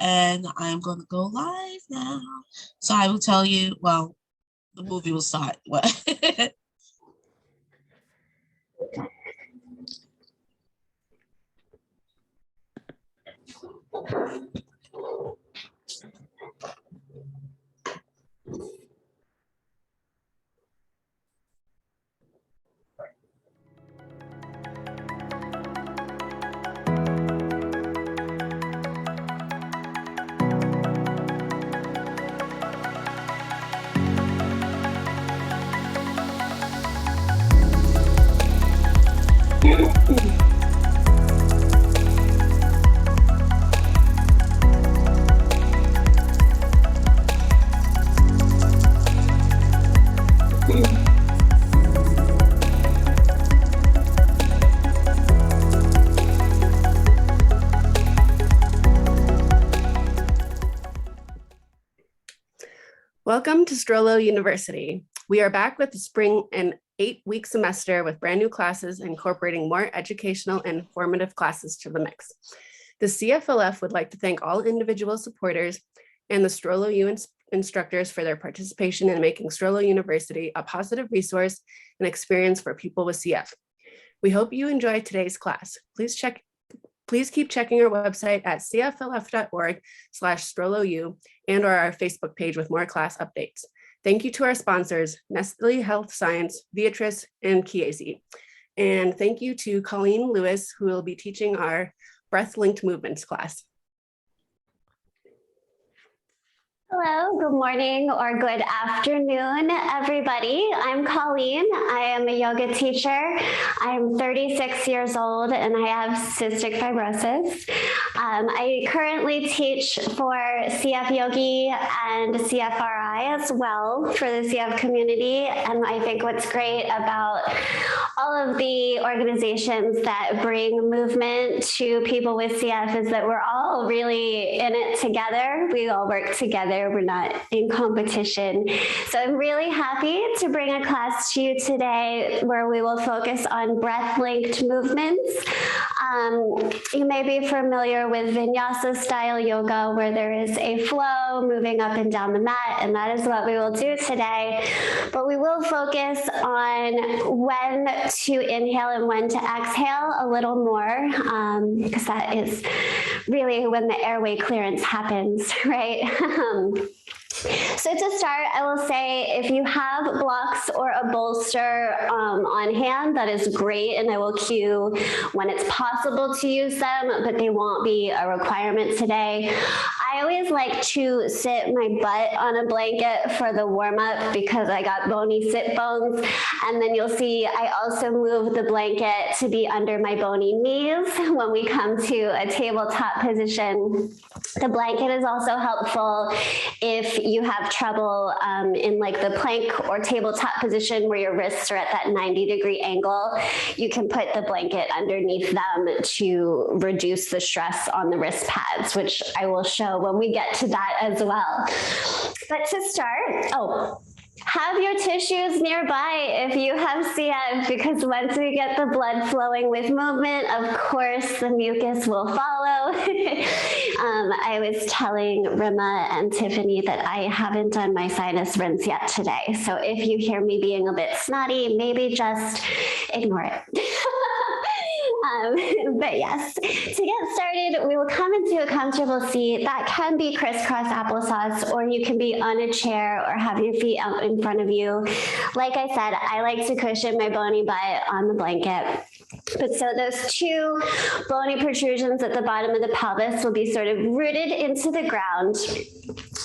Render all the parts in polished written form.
And I'm going to go live now. So I will tell you, well, the movie will start. Welcome to STROLO University. We are back with the spring and 8-week semester with brand new classes incorporating more educational and informative classes to the mix. The CFLF would like to thank all individual supporters and the STROLO-U instructors for their participation in making STROLO University a positive resource and experience for people with CF. We hope you enjoyed today's class. Please keep checking our website at cflf.org/STROLO-U and or our Facebook page with more class updates. Thank you to our sponsors, Nestle Health Science, Beatrice, and Chiesi. And thank you to Colleen Lewis, who will be teaching our breath-linked movements class. Hello, good morning or good afternoon, everybody. I'm Colleen. I am a yoga teacher. I'm 36 years old and I have cystic fibrosis. I currently teach for CF Yogi and CFRI as well for the CF community. And I think what's great about all of the organizations that bring movement to people with CF is that we're all really in it together. We all work together. We're not in competition. So I'm really happy to bring a class to you today where we will focus on breath-linked movements. You may be familiar with Vinyasa style yoga where there is a flow moving up and down the mat, and that is what we will do today. But we will focus on when to inhale and when to exhale a little more, because that is really when the airway clearance happens, right? So to start, I will say if you have blocks or a bolster on hand, that is great, and I will cue when it's possible to use them, but they won't be a requirement today. I always like to sit my butt on a blanket for the warm-up because I got bony sit bones, and then you'll see I also move the blanket to be under my bony knees when we come to a tabletop position. The blanket is also helpful if you have trouble in like the plank or tabletop position where your wrists are at that 90-degree angle. You can put the blanket underneath them to reduce the stress on the wrist pads, which I will show when we get to that as well. But to start, have your tissues nearby if you have CF, because once we get the blood flowing with movement, of course, the mucus will follow. I was telling Rima and Tiffany that I haven't done my sinus rinse yet today. So if you hear me being a bit snotty, maybe just ignore it. But yes, to get started, we will come into a comfortable seat. That can be crisscross applesauce, or you can be on a chair or have your feet out in front of you. Like I said, I like to cushion my bony butt on the blanket. But so those two bony protrusions at the bottom of the pelvis will be sort of rooted into the ground.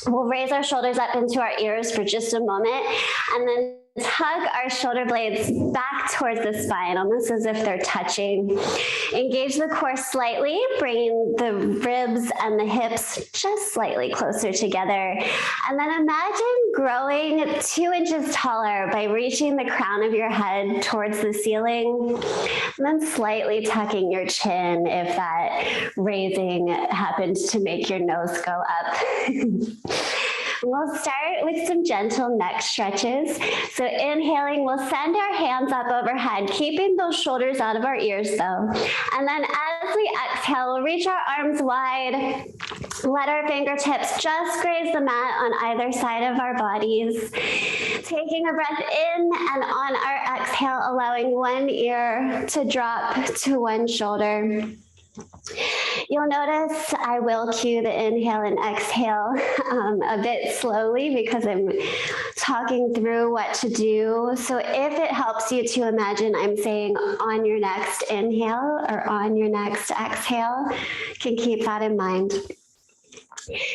We'll raise our shoulders up into our ears for just a moment, and then tug our shoulder blades back towards the spine, almost as if they're touching. Engage the core slightly, bringing the ribs and the hips just slightly closer together. And then imagine growing 2 inches taller by reaching the crown of your head towards the ceiling, and then slightly tucking your chin if that raising happens to make your nose go up. We'll start with some gentle neck stretches. So inhaling, we'll send our hands up overhead, keeping those shoulders out of our ears though. And then as we exhale, we'll reach our arms wide. Let our fingertips just graze the mat on either side of our bodies. Taking a breath in, and on our exhale, allowing one ear to drop to one shoulder. You'll notice I will cue the inhale and exhale a bit slowly because I'm talking through what to do. So if it helps you to imagine I'm saying on your next inhale or on your next exhale, you can keep that in mind.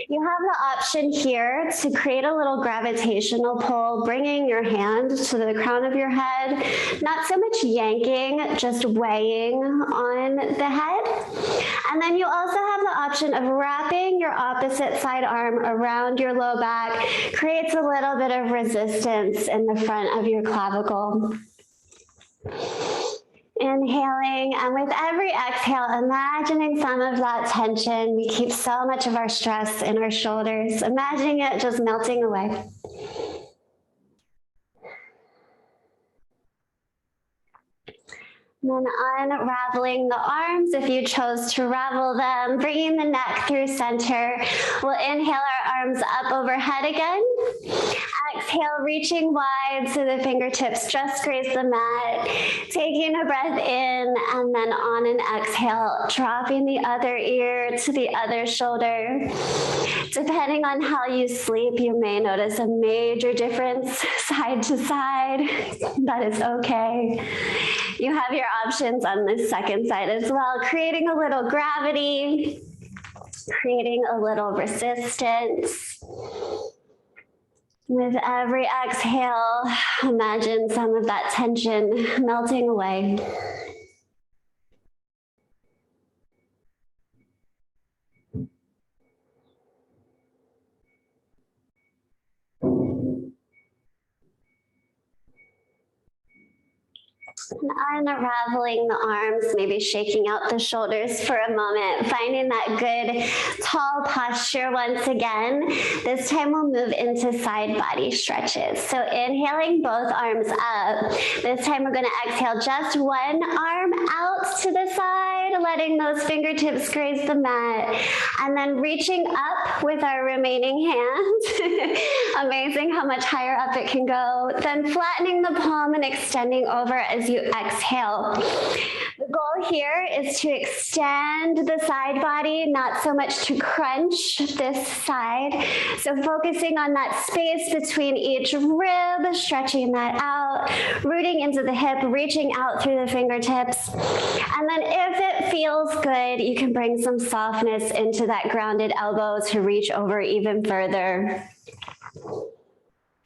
You have the option here to create a little gravitational pull, bringing your hand to the crown of your head, not so much yanking, just weighing on the head. And then you also have the option of wrapping your opposite side arm around your low back, creates a little bit of resistance in the front of your clavicle. Inhaling, and with every exhale, imagining some of that tension. We keep so much of our stress in our shoulders, imagining it just melting away. And then unraveling the arms, if you chose to ravel them, bringing the neck through center. We'll inhale our arms up overhead again. Exhale, reaching wide so the fingertips just graze the mat. Taking a breath in, and then on an exhale, dropping the other ear to the other shoulder. Depending on how you sleep, you may notice a major difference side to side. That is okay. You have your options on this second side as well, creating a little gravity, creating a little resistance. With every exhale, imagine some of that tension melting away. And unraveling the arms, maybe shaking out the shoulders for a moment, finding that good tall posture once again. This time we'll move into side body stretches. So inhaling both arms up. This time we're going to exhale just one arm out to the side, letting those fingertips graze the mat, and then reaching up with our remaining hand. Amazing how much higher up it can go. Then flattening the palm and extending over as you exhale. The goal here is to extend the side body, not so much to crunch this side. So focusing on that space between each rib, stretching that out, rooting into the hip, reaching out through the fingertips. And then if it feels good, you can bring some softness into that grounded elbow to reach over even further.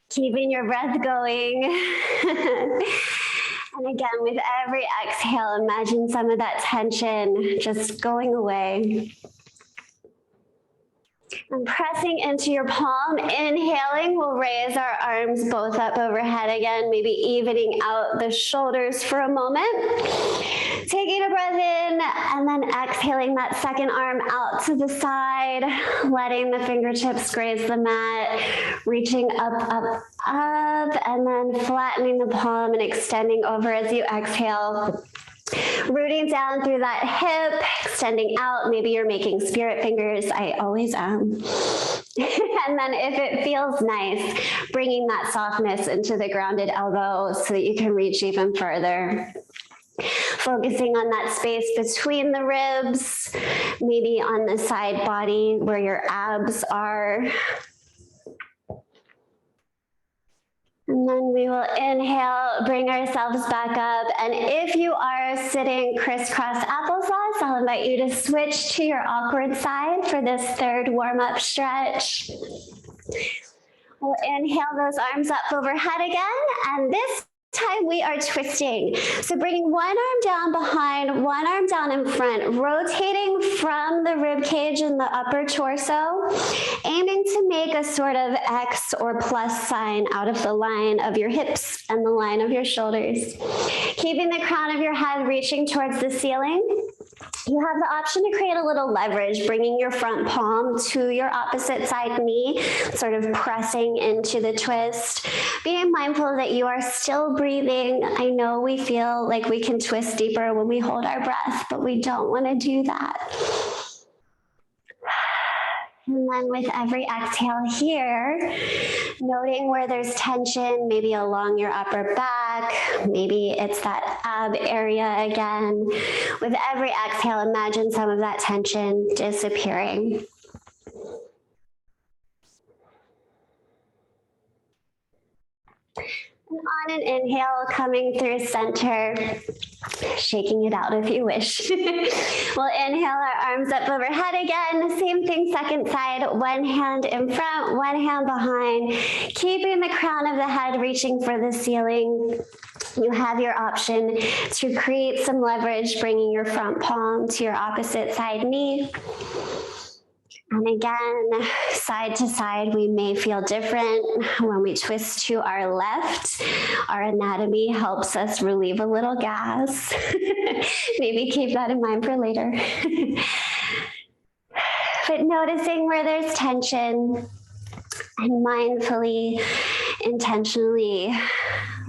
Keeping your breath going. And again, with every exhale, imagine some of that tension just going away. And pressing into your palm, inhaling, we'll raise our arms both up overhead again, maybe evening out the shoulders for a moment. Taking a breath in, and then exhaling that second arm out to the side, letting the fingertips graze the mat, reaching up, up, up, and then flattening the palm and extending over as you exhale. Rooting down through that hip, extending out. Maybe you're making spirit fingers. I always am. And then if it feels nice, bringing that softness into the grounded elbow so that you can reach even further. Focusing on that space between the ribs, maybe on the side body where your abs are. And then we will inhale, bring ourselves back up. And if you are sitting crisscross applesauce, I'll invite you to switch to your awkward side for this third warm-up stretch. We'll inhale those arms up overhead again. And this time we are twisting. So bringing one arm down behind, one arm down in front, rotating from the rib cage in the upper torso, aiming to make a sort of X or plus sign out of the line of your hips and the line of your shoulders. Keeping the crown of your head reaching towards the ceiling. You have the option to create a little leverage, bringing your front palm to your opposite side knee, sort of pressing into the twist. Being mindful that you are still breathing. I know we feel like we can twist deeper when we hold our breath, but we don't want to do that. And then with every exhale here, noting where there's tension, maybe along your upper back, maybe it's that ab area again. With every exhale, imagine some of that tension disappearing. And on an inhale, coming through center, shaking it out if you wish. We'll inhale our arms up overhead again. Same thing, second side, one hand in front, one hand behind, keeping the crown of the head reaching for the ceiling. You have your option to create some leverage, bringing your front palm to your opposite side knee. And again, side to side, we may feel different. When we twist to our left, our anatomy helps us relieve a little gas. Maybe keep that in mind for later. But noticing where there's tension and mindfully, intentionally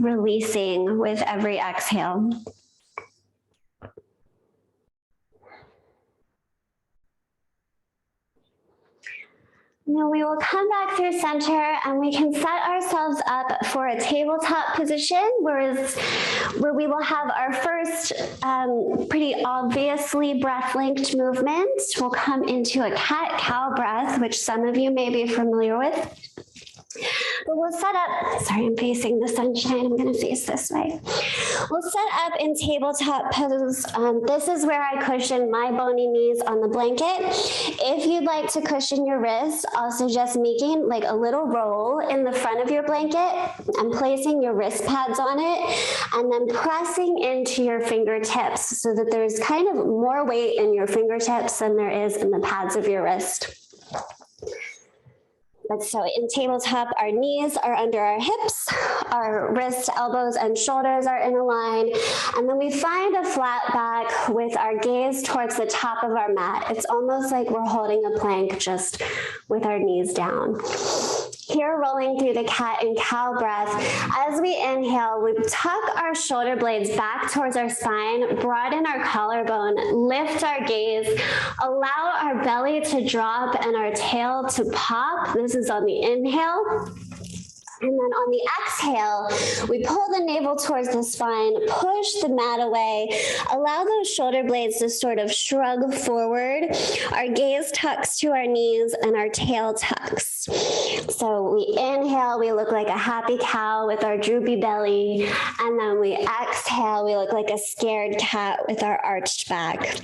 releasing with every exhale. Now we will come back through center and we can set ourselves up for a tabletop position where we will have our first pretty obviously breath-linked movement. We'll come into a cat-cow breath, which some of you may be familiar with. But we'll set up, sorry, I'm facing the sunshine. I'm going to face this way. We'll set up in tabletop pose. This is where I cushion my bony knees on the blanket. If you'd like to cushion your wrists, also just making like a little roll in the front of your blanket and placing your wrist pads on it and then pressing into your fingertips so that there's kind of more weight in your fingertips than there is in the pads of your wrist. But so in tabletop, our knees are under our hips, our wrists, elbows, and shoulders are in a line. And then we find a flat back with our gaze towards the top of our mat. It's almost like we're holding a plank just with our knees down. Here, rolling through the cat and cow breath. As we inhale, we tuck our shoulder blades back towards our spine, broaden our collarbone, lift our gaze, allow our belly to drop and our tail to pop. This is on the inhale. And then on the exhale, we pull the navel towards the spine, push the mat away, allow those shoulder blades to sort of shrug forward. Our gaze tucks to our knees and our tail tucks. So we inhale, we look like a happy cow with our droopy belly. And then we exhale, we look like a scared cat with our arched back.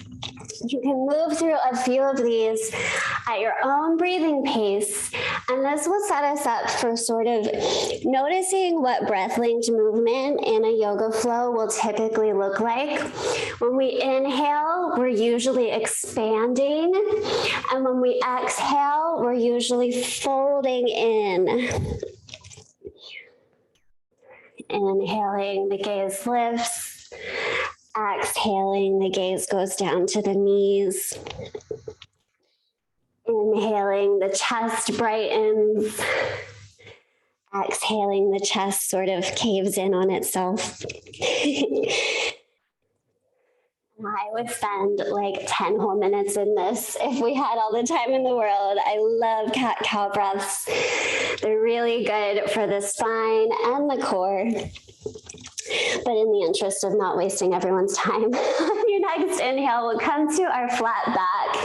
You can move through a few of these at your own breathing pace, and this will set us up for sort of noticing what breath-linked movement in a yoga flow will typically look like. When we inhale, we're usually expanding, and when we exhale, we're usually folding in. Inhaling, the gaze lifts. Exhaling, the gaze goes down to the knees. Inhaling, the chest brightens. Exhaling, the chest sort of caves in on itself. I would spend like 10 whole minutes in this if we had all the time in the world. I love cat-cow breaths. They're really good for the spine and the core. But in the interest of not wasting everyone's time, on your next inhale, we'll come to our flat back.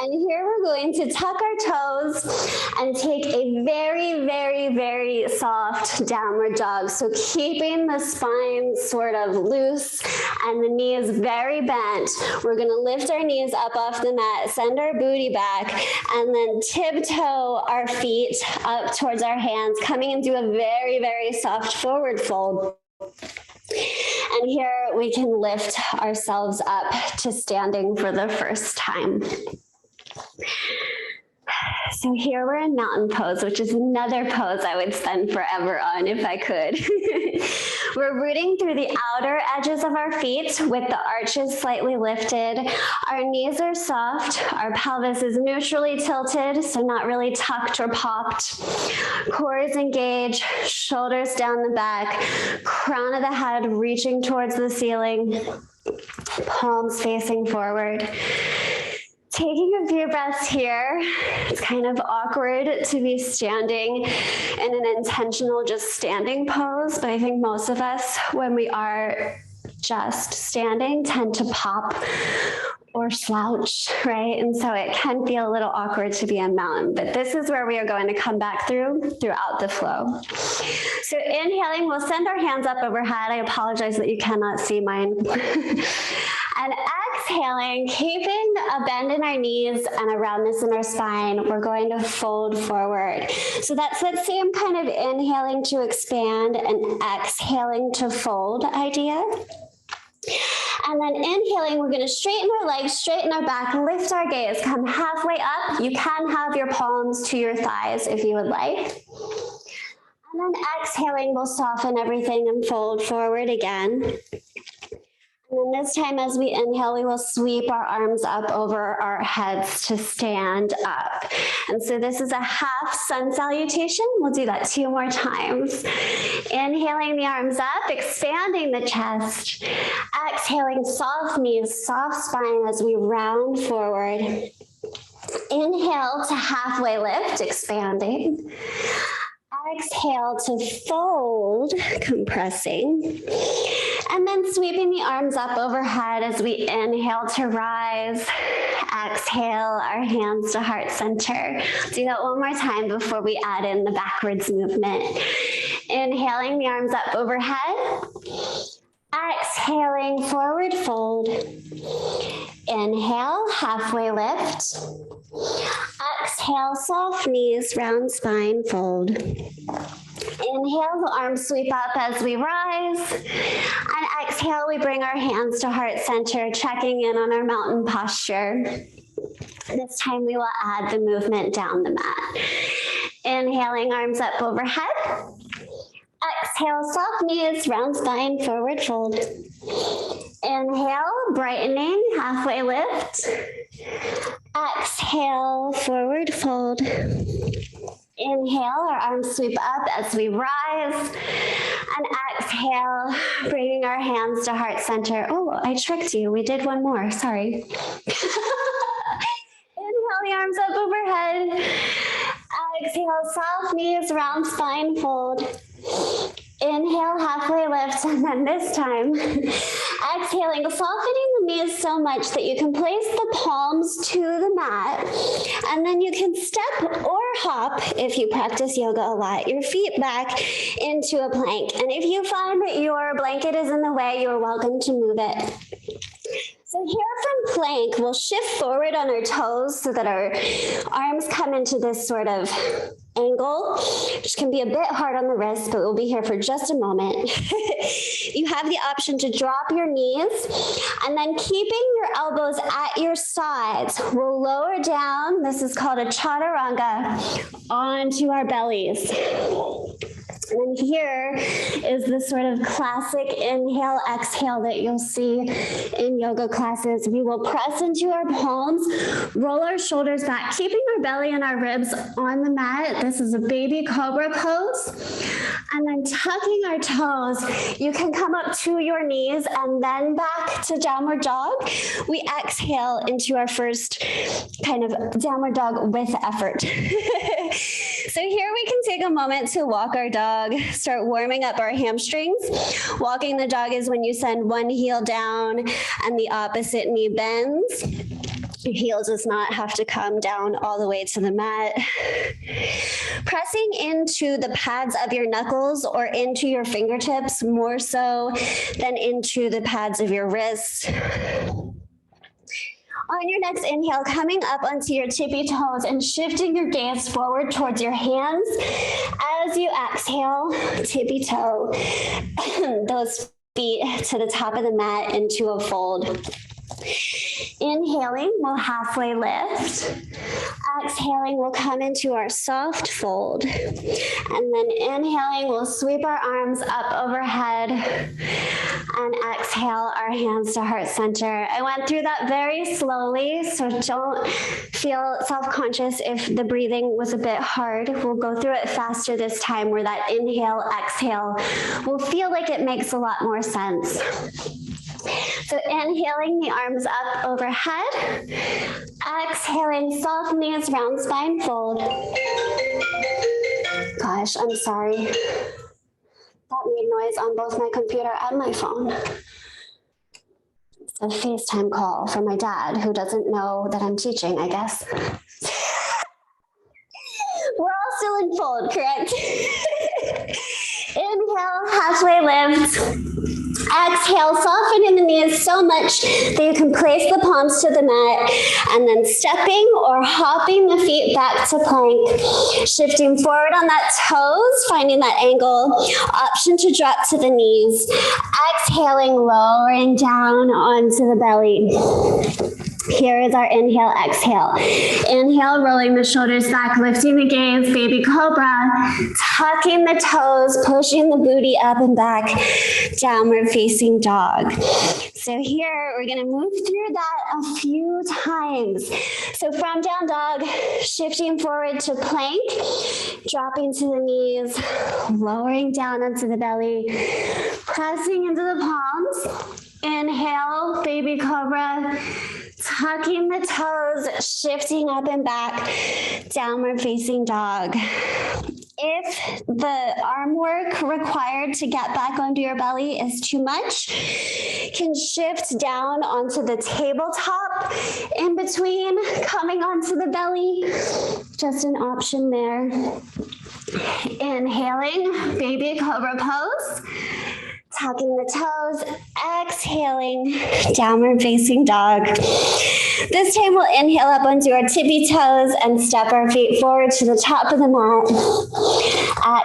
And here we're going to tuck our toes and take a very, very, very soft downward dog. So keeping the spine sort of loose and the knees very bent. We're going to lift our knees up off the mat, send our booty back, and then tiptoe our feet up towards our hands, coming into a very, very soft forward fold. And here we can lift ourselves up to standing for the first time. So here we're in mountain pose, which is another pose I would spend forever on if I could. We're rooting through the outer edges of our feet with the arches slightly lifted. Our knees are soft. Our pelvis is neutrally tilted, so not really tucked or popped. Core is engaged, shoulders down the back, crown of the head reaching towards the ceiling, palms facing forward. Taking a few breaths here. It's kind of awkward to be standing in an intentional just standing pose, but I think most of us, when we are just standing, tend to pop or slouch, right? And so it can feel a little awkward to be a mountain, but this is where we are going to come back throughout the flow. So inhaling, we'll send our hands up overhead. I apologize that you cannot see mine. And exhaling, keeping a bend in our knees and a roundness in our spine, we're going to fold forward. So that's that same kind of inhaling to expand and exhaling to fold idea. And then inhaling, we're going to straighten our legs, straighten our back, lift our gaze, come halfway up. You can have your palms to your thighs if you would like. And then exhaling, we'll soften everything and fold forward again. And then this time as we inhale, we will sweep our arms up over our heads to stand up. And so this is a half sun salutation. We'll do that 2 more times. Inhaling the arms up, expanding the chest. Exhaling, soft knees, soft spine as we round forward. Inhale to halfway lift, expanding. Exhale to fold, compressing. And then sweeping the arms up overhead as we inhale to rise. Exhale, our hands to heart center. Do that one more time before we add in the backwards movement. Inhaling the arms up overhead. Exhaling, forward fold. Inhale, halfway lift. Exhale, soft knees, round spine, fold. Inhale, the arms sweep up as we rise. And exhale, we bring our hands to heart center, checking in on our mountain posture. This time we will add the movement down the mat. Inhaling, arms up overhead. Exhale, soft knees, round spine, forward fold. Inhale, brightening, halfway lift. Exhale, forward fold. Inhale, our arms sweep up as we rise. And exhale, bringing our hands to heart center. Oh, I tricked you. We did one more. Sorry. Inhale, the arms up overhead. Exhale, soft knees, round spine, fold. Inhale, halfway lift, and then this time, exhaling, softening the knees so much that you can place the palms to the mat, and then you can step or hop, if you practice yoga a lot, your feet back into a plank. And if you find that your blanket is in the way, you're welcome to move it. So here from plank, we'll shift forward on our toes so that our arms come into this sort of angle, which can be a bit hard on the wrist, but we'll be here for just a moment. You have the option to drop your knees, and then keeping your elbows at your sides, we'll lower down, this is called a chaturanga, onto our bellies. And then here is the sort of classic inhale, exhale that you'll see in yoga classes. We will press into our palms, roll our shoulders back, keeping our belly and our ribs on the mat. This is a baby cobra pose. And then tucking our toes, you can come up to your knees and then back to downward dog. We exhale into our first kind of downward dog with effort. So here we can take a moment to walk our dog, start warming up our hamstrings. Walking the dog is when you send one heel down and the opposite knee bends. Your heel does not have to come down all the way to the mat. Pressing into the pads of your knuckles or into your fingertips more so than into the pads of your wrists. On your next inhale, coming up onto your tippy toes and shifting your gaze forward towards your hands. As you exhale, tippy toe, those feet to the top of the mat into a fold. Inhaling, we'll halfway lift. Exhaling, we'll come into our soft fold. And then inhaling, we'll sweep our arms up overhead. And exhale, our hands to heart center. I went through that very slowly, so don't feel self-conscious if the breathing was a bit hard. We'll go through it faster this time, where that inhale, exhale will feel like it makes a lot more sense. So inhaling, the arms up overhead. Exhaling, soft knees, round spine fold. Gosh, I'm sorry. That made noise on both my computer and my phone. It's a FaceTime call from my dad, who doesn't know that I'm teaching, I guess. We're all still in fold, correct? Inhale, halfway lift. Exhale, soften in the knees so much that you can place the palms to the mat, and then stepping or hopping the feet back to plank, shifting forward on that toes, finding that angle, option to drop to the knees, exhaling, lowering down onto the belly. Here is our inhale, exhale. Inhale, rolling the shoulders back, lifting the gaze, baby cobra, tucking the toes, pushing the booty up and back, downward facing dog. So here, we're gonna move through that a few times. So from down dog, shifting forward to plank, dropping to the knees, lowering down onto the belly, pressing into the palms. Inhale, baby cobra, tucking the toes, shifting up and back, downward facing dog. If the arm work required to get back onto your belly is too much, can shift down onto the tabletop in between coming onto the belly. Just an option there. Inhaling, baby cobra pose. Tucking the toes, exhaling, downward facing dog. This time we'll inhale up onto our tippy toes and step our feet forward to the top of the mat.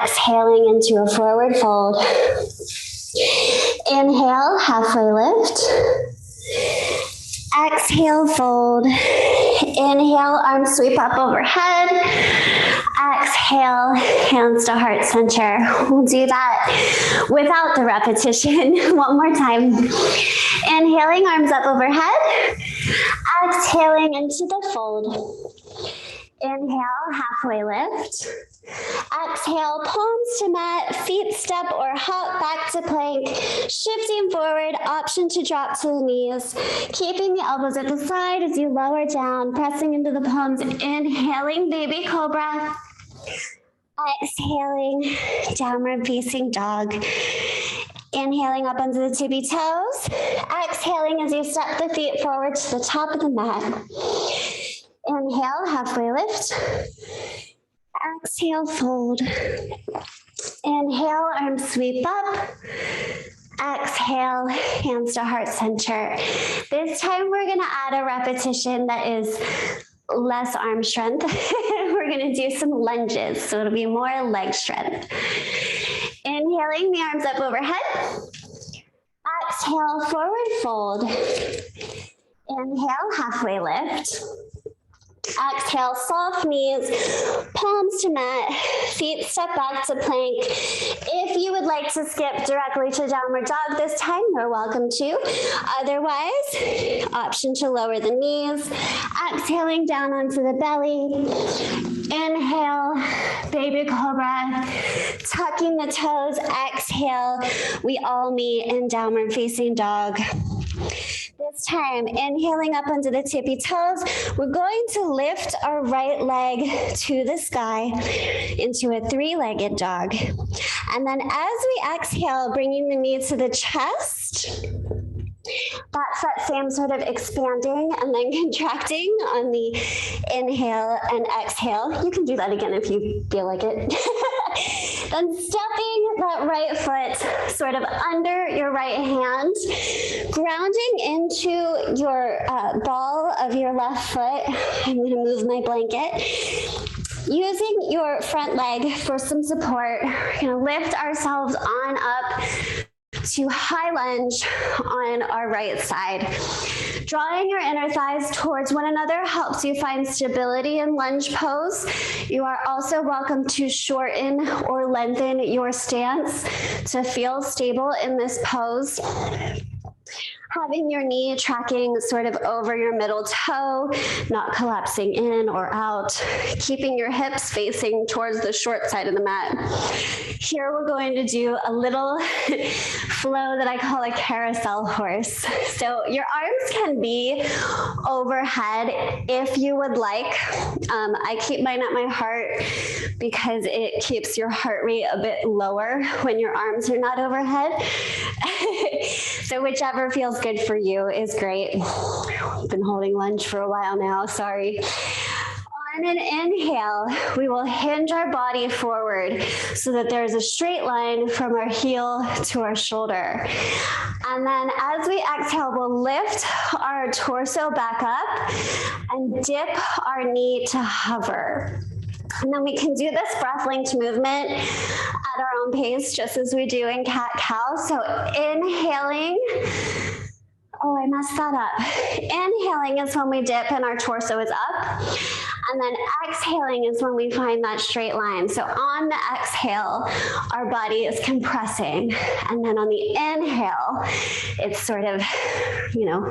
Exhaling into a forward fold. Inhale, halfway lift. Exhale, fold. Inhale, arms sweep up overhead. Exhale, hands to heart center. We'll do that without the repetition. One more time. Inhaling, arms up overhead. Exhaling into the fold. Inhale, halfway lift. Exhale, palms to mat, feet step or hop back to plank, shifting forward, option to drop to the knees, keeping the elbows at the side as you lower down, pressing into the palms, inhaling, baby cobra, exhaling, downward facing dog. Inhaling up onto the tippy toes, exhaling as you step the feet forward to the top of the mat. Inhale, halfway lift. Exhale, fold. Inhale, arms sweep up. Exhale, hands to heart center. This time we're gonna add a repetition that is less arm strength. We're gonna do some lunges, so it'll be more leg strength. Inhaling, the arms up overhead. Exhale, forward fold. Inhale, halfway lift. Exhale, soft knees, palms to mat, feet step back to plank. If you would like to skip directly to downward dog this time, you're welcome to. Otherwise, option to lower the knees, exhaling down onto the belly. Inhale, baby cobra, tucking the toes, exhale. We all meet in downward facing dog. This time, inhaling up onto the tippy toes, we're going to lift our right leg to the sky into a three-legged dog. And then as we exhale, bringing the knee to the chest, that's that same sort of expanding and then contracting on the inhale and exhale. You can do that again if you feel like it. Then stepping that right foot sort of under your right hand, grounding into your ball of your left foot. I'm going to move my blanket. Using your front leg for some support, we're going to lift ourselves on up to high lunge on our right side. Drawing your inner thighs towards one another helps you find stability in lunge pose. You are also welcome to shorten or lengthen your stance to feel stable in this pose. Having your knee tracking sort of over your middle toe, not collapsing in or out, keeping your hips facing towards the short side of the mat. Here we're going to do a little flow that I call a carousel horse. So your arms can be overhead if you would like. I keep mine at my heart because it keeps your heart rate a bit lower when your arms are not overhead. So whichever feels good for you is great. I've been holding lunge for a while now, sorry. On an inhale, we will hinge our body forward so that there's a straight line from our heel to our shoulder. And then as we exhale, we'll lift our torso back up and dip our knee to hover. And then we can do this breath linked movement at our own pace, just as we do in cat-cow. So inhaling, oh, I messed that up. Inhaling is when we dip and our torso is up. And then exhaling is when we find that straight line. So on the exhale, our body is compressing. And then on the inhale, it's sort of,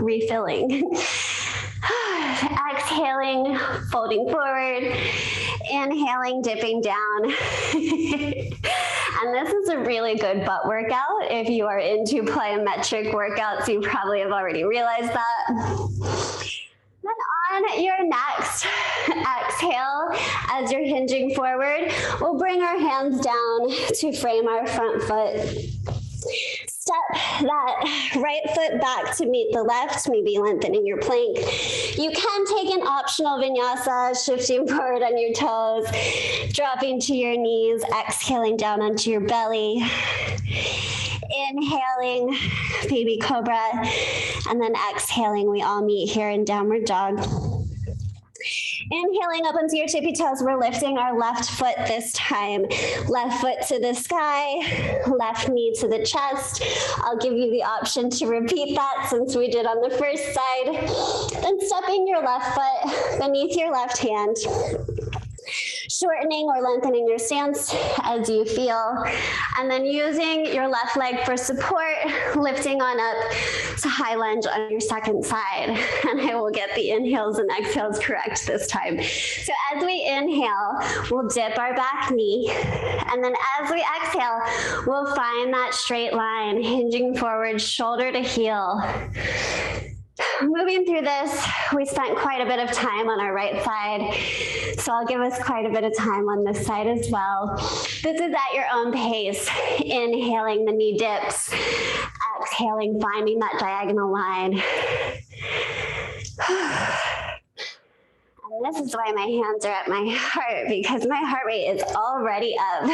refilling. Exhaling, folding forward. Inhaling, dipping down. And this is a really good butt workout. If you are into plyometric workouts, you probably have already realized that. Then on your next exhale, as you're hinging forward, we'll bring our hands down to frame our front foot. Step that right foot back to meet the left, maybe lengthening your plank. You can take an optional vinyasa, shifting forward on your toes, dropping to your knees, exhaling down onto your belly. Inhaling, baby cobra, and then exhaling, we all meet here in downward dog. Inhaling up onto your tippy toes, we're lifting our left foot this time. Left foot to the sky, left knee to the chest. I'll give you the option to repeat that since we did on the first side. Then stepping your left foot beneath your left hand. Shortening or lengthening your stance as you feel. And then using your left leg for support, lifting on up to high lunge on your second side. And I will get the inhales and exhales correct this time. So as we inhale, we'll dip our back knee. And then as we exhale, we'll find that straight line, hinging forward, shoulder to heel. Moving through this, we spent quite a bit of time on our right side, so I'll give us quite a bit of time on this side as well. This is at your own pace. Inhaling, the knee dips. Exhaling, finding that diagonal line. And this is why my hands are at my heart, because my heart rate is already up.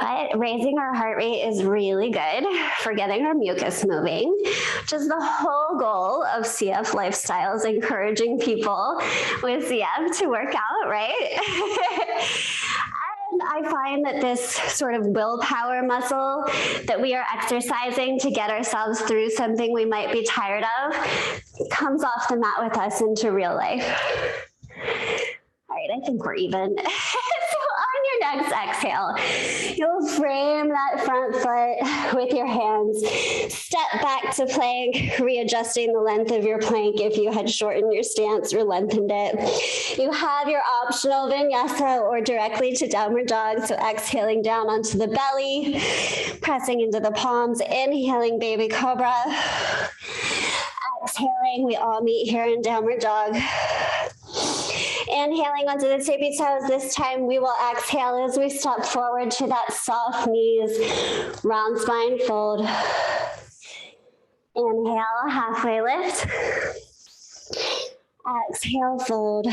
But raising our heart rate is really good for getting our mucus moving, which is the whole goal of CF Lifestyles, encouraging people with CF to work out, right? And I find that this sort of willpower muscle that we are exercising to get ourselves through something we might be tired of comes off the mat with us into real life. All right, I think we're even. On your next exhale, you'll frame that front foot with your hands. Step back to plank, readjusting the length of your plank if you had shortened your stance or lengthened it. You have your optional vinyasa or directly to downward dog, so exhaling down onto the belly, pressing into the palms, inhaling baby cobra. Exhaling, we all meet here in downward dog. Inhaling onto the tippy toes. This time we will exhale as we step forward to that soft knees, round spine fold. Inhale, halfway lift. Exhale, fold.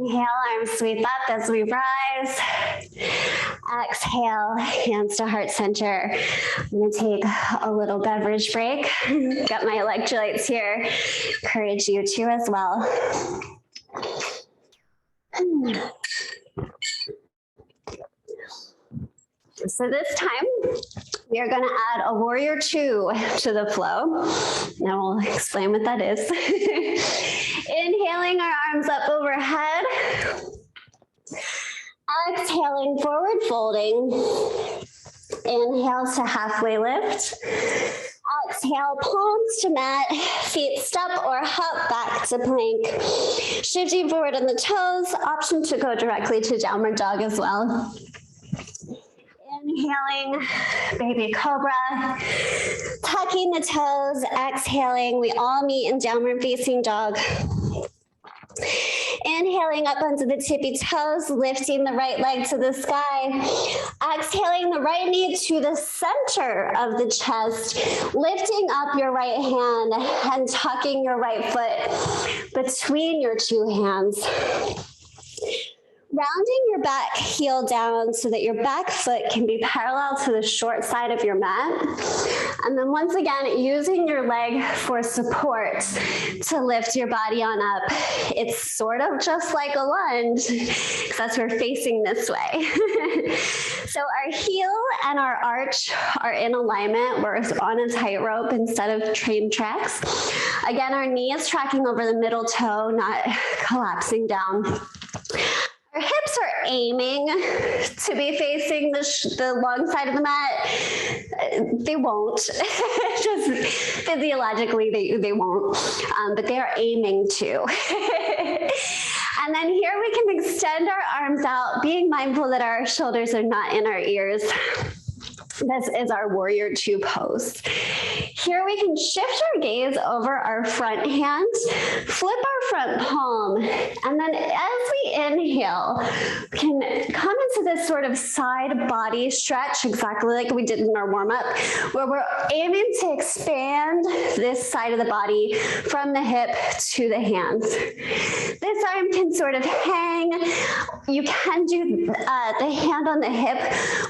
Inhale, arms sweep up as we rise. Exhale, hands to heart center. I'm going to take a little beverage break. Got my electrolytes here. Encourage you to as well. So this time we are going to add a warrior 2 to the flow. Now we'll explain what that is. Inhaling our arms up overhead. Exhaling, forward folding. Inhale to halfway lift. Exhale, palms to mat, feet step or hop back to plank. Shifting forward on the toes, option to go directly to downward dog as well. Inhaling, baby cobra, tucking the toes, exhaling, we all meet in downward facing dog. Inhaling up onto the tippy toes, lifting the right leg to the sky. Exhaling the right knee to the center of the chest, lifting up your right hand and tucking your right foot between your two hands. Rounding your back heel down so that your back foot can be parallel to the short side of your mat. And then once again, using your leg for support to lift your body on up. It's sort of just like a lunge, because that's we're facing this way. So our heel and our arch are in alignment. We're on a tightrope instead of train tracks. Again, our knee is tracking over the middle toe, not collapsing down. Our hips are aiming to be facing the long side of the mat. They won't, just physiologically they won't, but they are aiming to. And then here we can extend our arms out, being mindful that our shoulders are not in our ears. This is our warrior 2 pose. Here we can shift our gaze over our front hand, flip our front palm, and then as we inhale, we can come into this sort of side body stretch, exactly like we did in our warm-up, where we're aiming to expand this side of the body from the hip to the hands. This arm can sort of hang. You can do the hand on the hip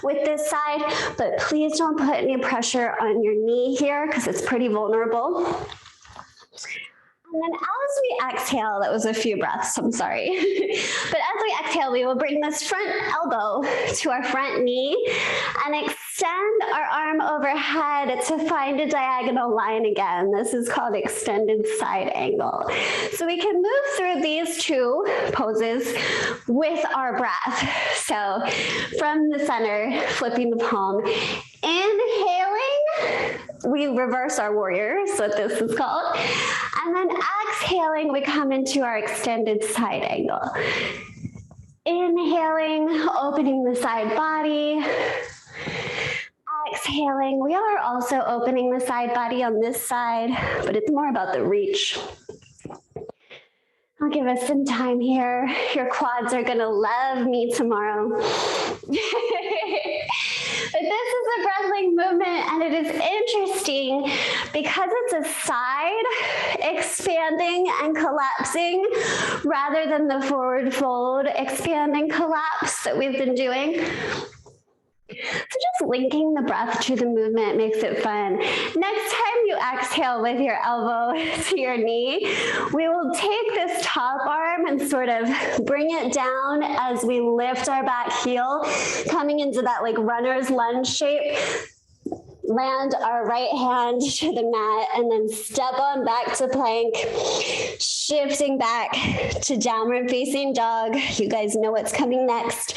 with this side, but please don't put any pressure on your knee here because it's pretty vulnerable. And then as we exhale, that was a few breaths, I'm sorry. But as we exhale, we will bring this front elbow to our front knee and extend our arm overhead to find a diagonal line again. This is called extended side angle. So we can move through these two poses with our breath. So from the center, flipping the palm, inhaling, we reverse our warrior, is what this is called. And then exhaling, we come into our extended side angle. Inhaling, opening the side body. Exhaling, we are also opening the side body on this side, but it's more about the reach. I'll give us some time here. Your quads are gonna love me tomorrow. But this is a breath-link movement, and it is interesting because it's a side expanding and collapsing rather than the forward fold expand and collapse that we've been doing. So just linking the breath to the movement makes it fun. Next time you exhale with your elbow to your knee, we will take this top arm and sort of bring it down as we lift our back heel, coming into that like runner's lunge shape. Land our right hand to the mat and then step on back to plank, shifting back to downward facing dog. You guys know what's coming next.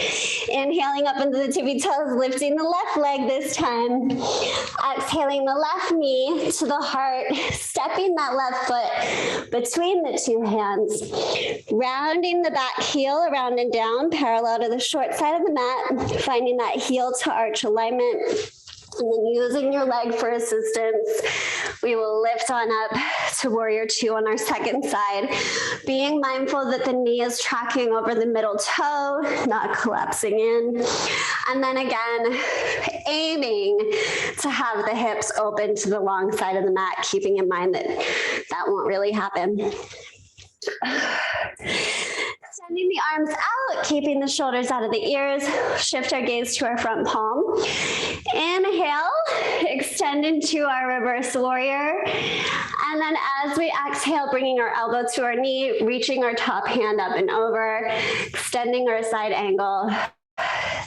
Inhaling up into the tippy toes, lifting the left leg this time. Exhaling the left knee to the heart, stepping that left foot between the two hands. Rounding the back heel around and down, parallel to the short side of the mat, finding that heel to arch alignment. And then using your leg for assistance, we will lift on up to warrior 2 on our second side, being mindful that the knee is tracking over the middle toe, not collapsing in. And then again, aiming to have the hips open to the long side of the mat, keeping in mind that that won't really happen. Sending the arms out, keeping the shoulders out of the ears. Shift our gaze to our front palm. Inhale, extend into our reverse warrior. And then as we exhale, bringing our elbow to our knee, reaching our top hand up and over, extending our side angle.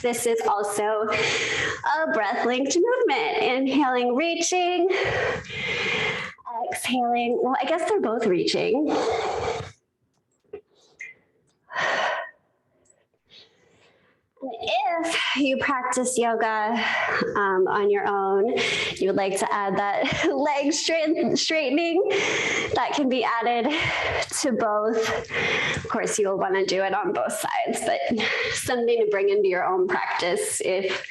This is also a breath-linked movement. Inhaling, reaching. Exhaling, well, I guess they're both reaching. If you practice yoga on your own, you would like to add that leg straightening, that can be added to both. Of course, you'll want to do it on both sides, but something to bring into your own practice if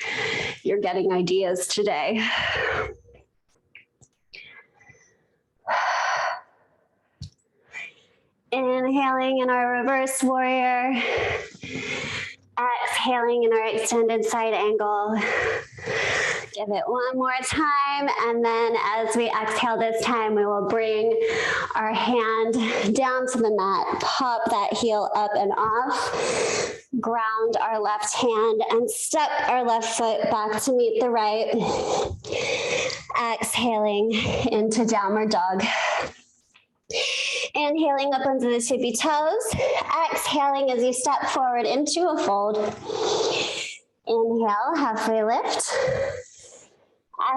you're getting ideas today. Inhaling in our reverse warrior. Exhaling in our extended side angle. Give it one more time, and then as we exhale this time, we will bring our hand down to the mat, pop that heel up and off, ground our left hand, and step our left foot back to meet the right. Exhaling into downward dog. Inhaling up onto the tippy toes. Exhaling as you step forward into a fold. Inhale, halfway lift.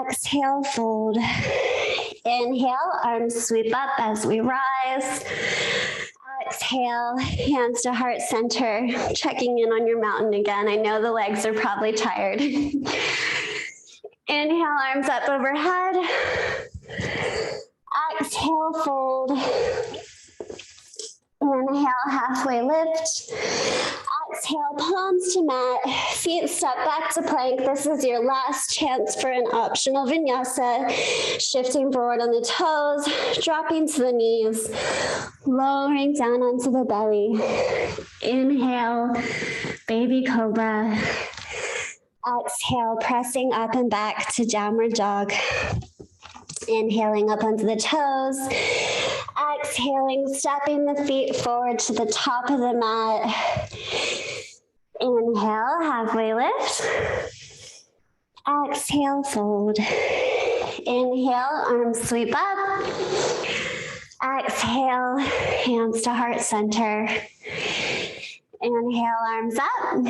Exhale, fold. Inhale, arms sweep up as we rise. Exhale, hands to heart center. Checking in on your mountain again. I know the legs are probably tired. Inhale, arms up overhead. Exhale, fold. Inhale, halfway lift. Exhale, palms to mat, feet step back to plank. This is your last chance for an optional vinyasa. Shifting forward on the toes, dropping to the knees, lowering down onto the belly. Inhale, baby cobra. Exhale, pressing up and back to downward dog. Inhaling up onto the toes. Exhaling, stepping the feet forward to the top of the mat. Inhale, halfway lift. Exhale, fold. Inhale, arms sweep up. Exhale, hands to heart center. Inhale, arms up.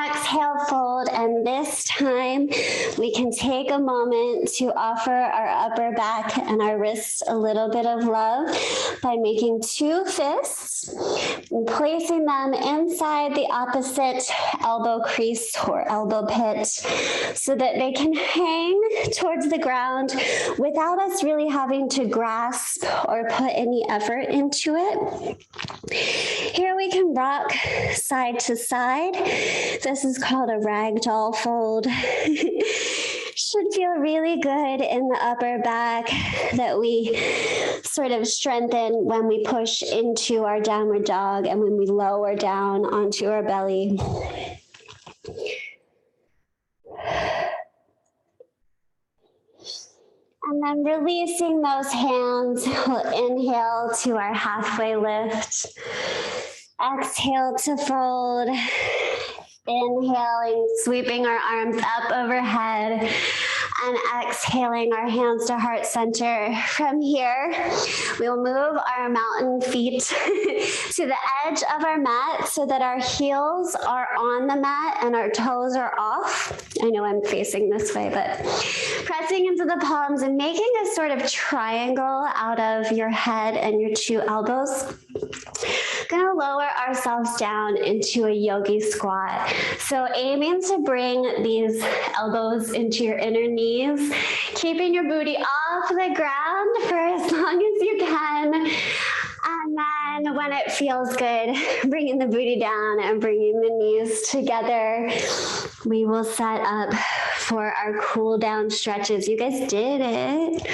Exhale, fold. And this time we can take a moment to offer our upper back and our wrists a little bit of love by making two fists and placing them inside the opposite elbow crease or elbow pit so that they can hang towards the ground without us really having to grasp or put any effort into it. Here we can rock side to side. This is called a ragdoll fold. Should feel really good in the upper back that we sort of strengthen when we push into our downward dog and when we lower down onto our belly. And then releasing those hands, we'll inhale to our halfway lift. Exhale to fold. Inhaling, sweeping our arms up overhead. And exhaling our hands to heart center. From here, we'll move our mountain feet to the edge of our mat so that our heels are on the mat and our toes are off. I know I'm facing this way, but pressing into the palms and making a sort of triangle out of your head and your two elbows. Gonna lower ourselves down into a yogi squat. So aiming to bring these elbows into your inner knees, keeping your booty off the ground for as long as you can. And then when it feels good, bringing the booty down and bringing the knees together, we will set up for our cool down stretches. You guys did it.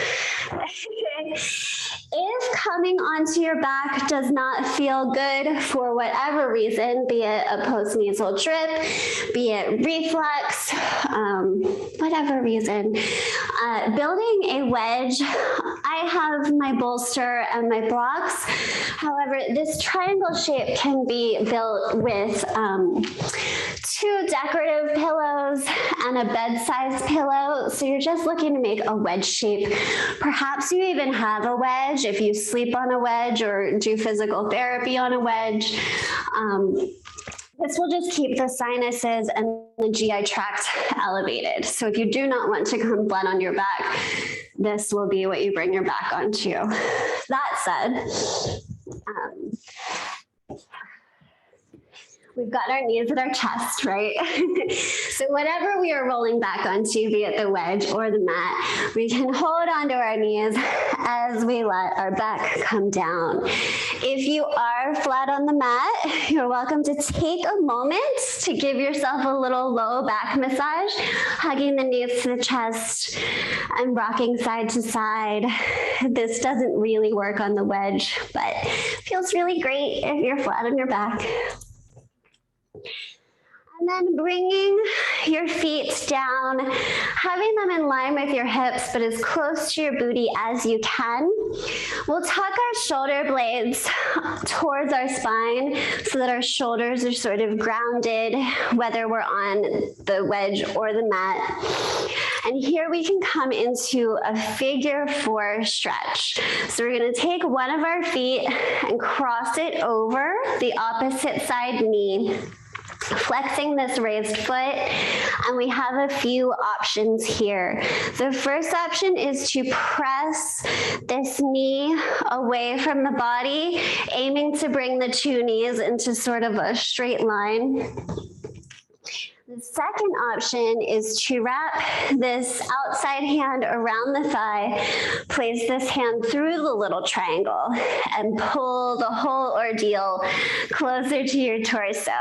If coming onto your back does not feel good for whatever reason, be it a postnasal drip, be it reflux, whatever reason, building a wedge, I have my bolster and my blocks. However, this triangle shape can be built with two decorative pillows and a bed-sized pillow. So you're just looking to make a wedge shape. Perhaps you even have a wedge if you sleep on a wedge or do physical therapy on a wedge. This will just keep the sinuses and the GI tract elevated. So if you do not want to come flat on your back, this will be what you bring your back onto. That said, we've got our knees at our chest, right? So whatever we are rolling back onto, be it the wedge or the mat, we can hold onto our knees as we let our back come down. If you are flat on the mat, you're welcome to take a moment to give yourself a little low back massage, hugging the knees to the chest and rocking side to side. This doesn't really work on the wedge, but feels really great if you're flat on your back. And then bringing your feet down, having them in line with your hips, but as close to your booty as you can. We'll tuck our shoulder blades towards our spine so that our shoulders are sort of grounded, whether we're on the wedge or the mat. And here we can come into a figure 4 stretch. So we're going to take one of our feet and cross it over the opposite side knee, flexing this raised foot, and we have a few options here. The first option is to press this knee away from the body, aiming to bring the 2 knees into sort of a straight line. The second option is to wrap this outside hand around the thigh, place this hand through the little triangle, and pull the whole ordeal closer to your torso,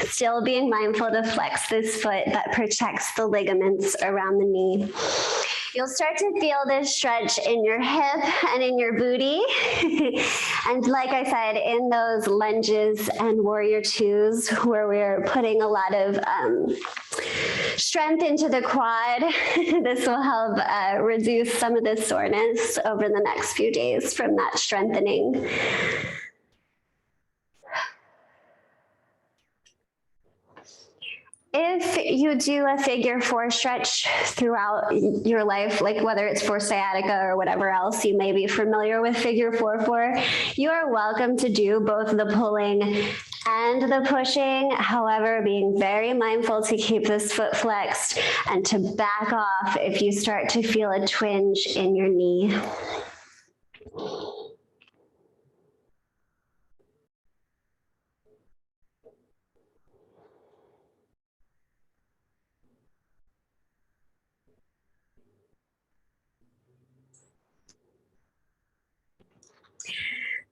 still being mindful to flex this foot that protects the ligaments around the knee. You'll start to feel this stretch in your hip and in your booty. And like I said, in those lunges and warrior 2s, where we're putting a lot of strength into the quad, this will help reduce some of the soreness over the next few days from that strengthening. If you do a figure 4 stretch throughout your life, like whether it's for sciatica or whatever else you may be familiar with figure 4, you are welcome to do both the pulling and the pushing. However, being very mindful to keep this foot flexed and to back off if you start to feel a twinge in your knee.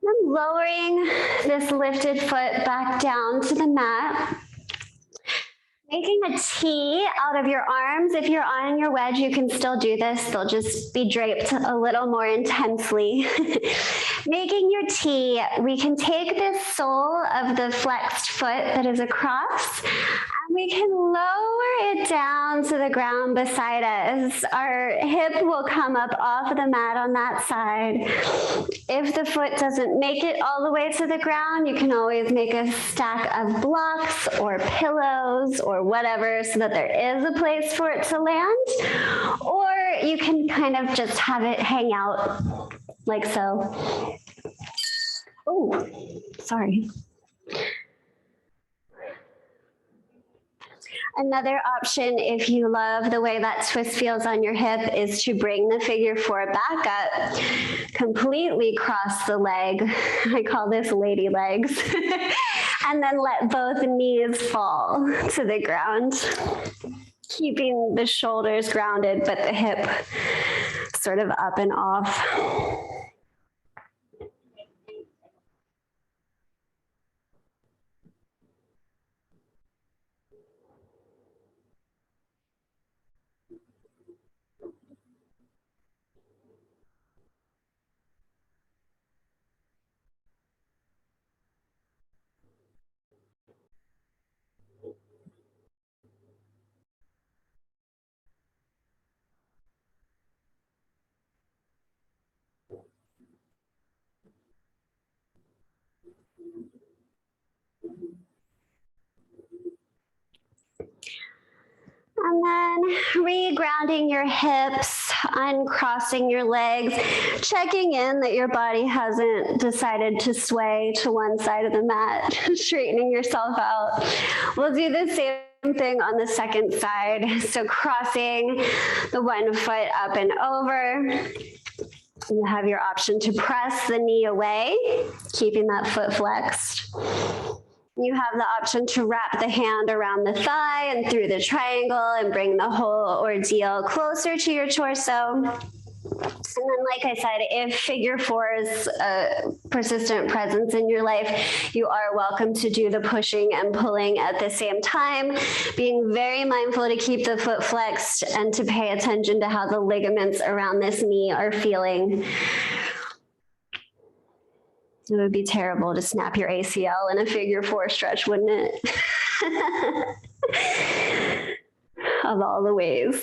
Then lowering this lifted foot back down to the mat. Making a T out of your arms. If you're on your wedge, you can still do this. They'll just be draped a little more intensely. Making your T, we can take this sole of the flexed foot that is across, and we can lower it down to the ground beside us. Our hip will come up off the mat on that side. If the foot doesn't make it all the way to the ground, you can always make a stack of blocks or pillows or whatever so that there is a place for it to land. Or you can kind of just have it hang out like so. Oh, sorry. Another option, if you love the way that twist feels on your hip, is to bring the figure 4 back up, completely cross the leg. I call this lady legs. And then let both knees fall to the ground, keeping the shoulders grounded, but the hip sort of up and off. And then re-grounding your hips, uncrossing your legs, checking in that your body hasn't decided to sway to one side of the mat, straightening yourself out. We'll do the same thing on the second side. So crossing the one foot up and over. You have your option to press the knee away, keeping that foot flexed. You have the option to wrap the hand around the thigh and through the triangle and bring the whole ordeal closer to your torso. And then, like I said, if figure four is a persistent presence in your life, you are welcome to do the pushing and pulling at the same time, being very mindful to keep the foot flexed and to pay attention to how the ligaments around this knee are feeling. It would be terrible to snap your ACL in a figure four stretch, wouldn't it? Of all the ways.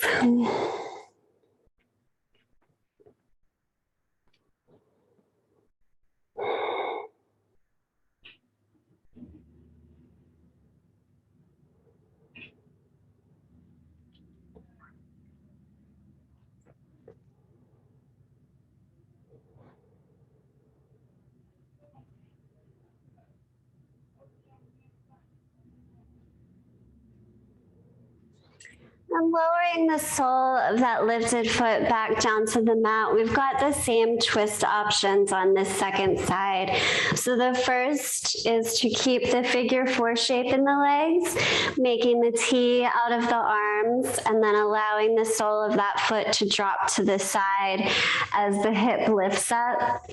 And lowering the sole of that lifted foot back down to the mat, we've got the same twist options on this second side. So the first is to keep the figure four shape in the legs, making the T out of the arms, and then allowing the sole of that foot to drop to the side as the hip lifts up.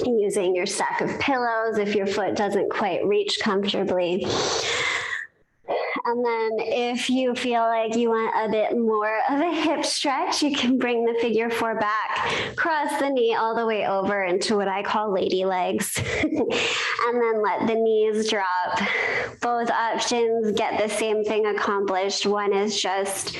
Using your stack of pillows if your foot doesn't quite reach comfortably. And then if you feel like you want a bit more of a hip stretch, you can bring the figure four back, cross the knee all the way over into what I call lady legs, and then let the knees drop. Both options get the same thing accomplished. One is just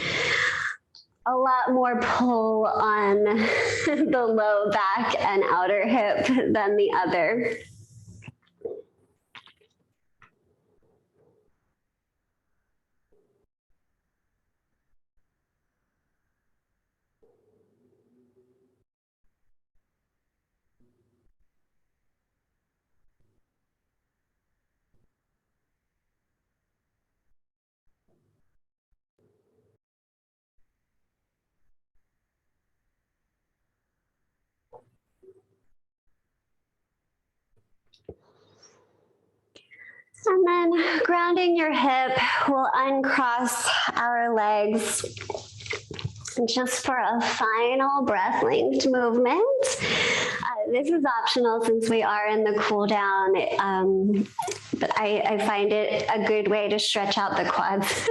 a lot more pull on the low back and outer hip than the other. And then grounding your hip, we'll uncross our legs just for a final breath linked movement. This is optional since we are in the cool down, but I find it a good way to stretch out the quads and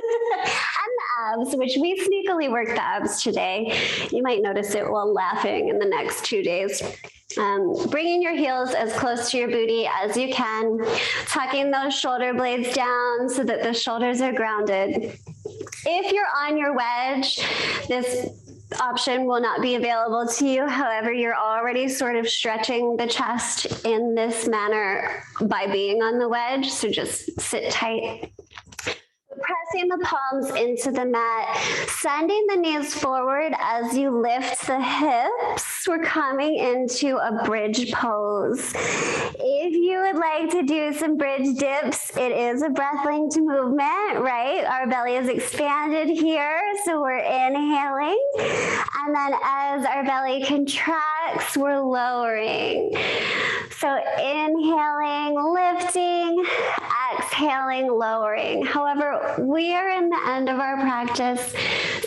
the abs, which we sneakily worked the abs today. You might notice it while laughing in the next 2 days. Bringing your heels as close to your booty as you can, tucking those shoulder blades down so that the shoulders are grounded. If you're on your wedge, this option will not be available to you. However, you're already sort of stretching the chest in this manner by being on the wedge, so just sit tight. Pressing the palms into the mat, sending the knees forward as you lift the hips. We're coming into a bridge pose. If you would like to do some bridge dips, it is a breath linked movement, right? Our belly is expanded here, so we're inhaling. And then as our belly contracts, we're lowering. So inhaling, lifting, exhaling, lowering. However, we are in the end of our practice.